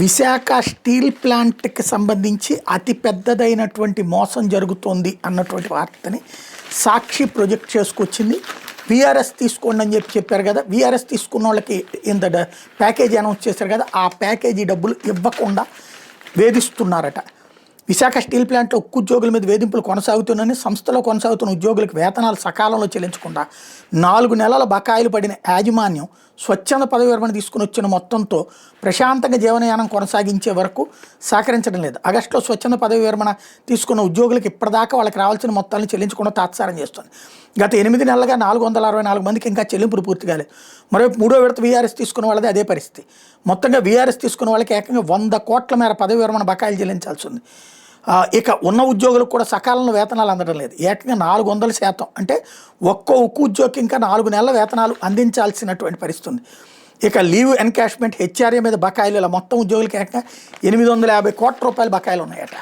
Visakha steel ప్లాంట్కి సంబంధించి అతి పెద్దదైనటువంటి మోసం జరుగుతోంది అన్నటువంటి వార్తని సాక్షి ప్రొజెక్ట్ చేసుకొచ్చింది. వీఆర్ఎస్ తీసుకోండి అని చెప్పారు కదా, వీఆర్ఎస్ తీసుకున్న వాళ్ళకి ఇంత ప్యాకేజీ అనౌన్స్ చేశారు కదా, ఆ ప్యాకేజీ డబ్బులు ఇవ్వకుండా వేధిస్తున్నారట. విశాఖ స్టీల్ ప్లాంట్లో ఉక్కు ఉద్యోగుల మీద వేధింపులు కొనసాగుతున్నాయని, సంస్థలో కొనసాగుతున్న ఉద్యోగులకు వేతనాలు సకాలంలో చెల్లించకుండా 4 నెలల బకాయిలు పడిన యాజమాన్యం స్వచ్ఛంద పదవి విరమణ తీసుకుని వచ్చిన మొత్తంతో ప్రశాంతంగా జీవనయానం కొనసాగించే వరకు సహకరించడం లేదు. ఆగస్టులో స్వచ్ఛంద పదవి విరమణ తీసుకున్న ఉద్యోగులకు ఇప్పటిదాకా వాళ్ళకి రావాల్సిన మొత్తాలను చెల్లించకుండా తాత్సారం చేస్తుంది. గత 8 నెలలుగా 464 మందికి ఇంకా చెల్లింపులు పూర్తి కాలేదు. మరోవైపు 3వ విడత వీఆర్ఎస్ తీసుకున్న వాళ్ళది అదే పరిస్థితి. మొత్తంగా వీఆర్ఎస్ తీసుకున్న వాళ్ళకి ఏకంగా 100 కోట్ల మేర పదవి విరమణ బకాయిలు చెల్లించాల్సి ఉంది. ఇక ఉన్న ఉద్యోగులకు కూడా సకాలంలో వేతనాలు అందడం లేదు. ఏకంగా 400%, అంటే ఒక్కో ఉక్కు ఉద్యోగికి ఇంకా 4 నెలల వేతనాలు అందించాల్సినటువంటి పరిస్థితి ఉంది. ఇక లీవ్ ఎన్కాష్మెంట్, హెచ్ఆర్ఏ మీద బకాయిలు, ఇలా మొత్తం ఉద్యోగులకి ఏకంగా 850 కోట్ల రూపాయల బకాయిలు ఉన్నాయట.